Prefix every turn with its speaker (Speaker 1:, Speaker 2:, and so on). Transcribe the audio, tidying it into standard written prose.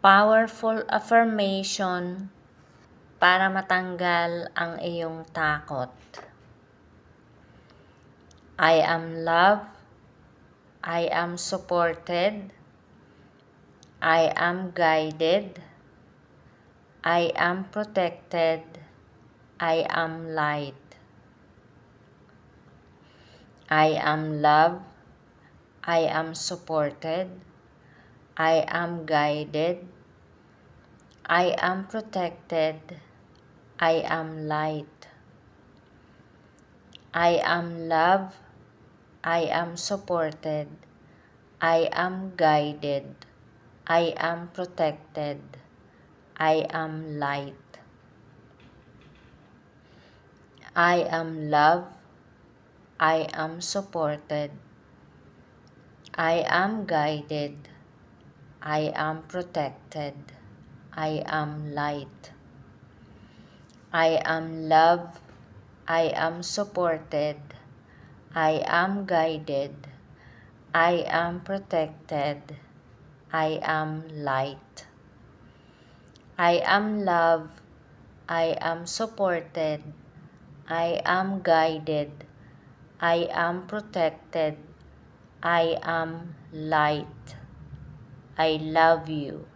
Speaker 1: Powerful affirmation para matanggal ang iyong takot. I am loved. I am supported. I am guided. I am protected. I am light. I am loved. I am supported. I am guided. I am protected. I am light. I am loved. I am supported. I am guided. I am protected. I am light. I am loved. I am supported. I am guided. I am protected. I am light. I am loved. I am supported. I am guided. I am protected. I am light. I am loved. I am supported. I am guided. I am protected. I am light. I love you.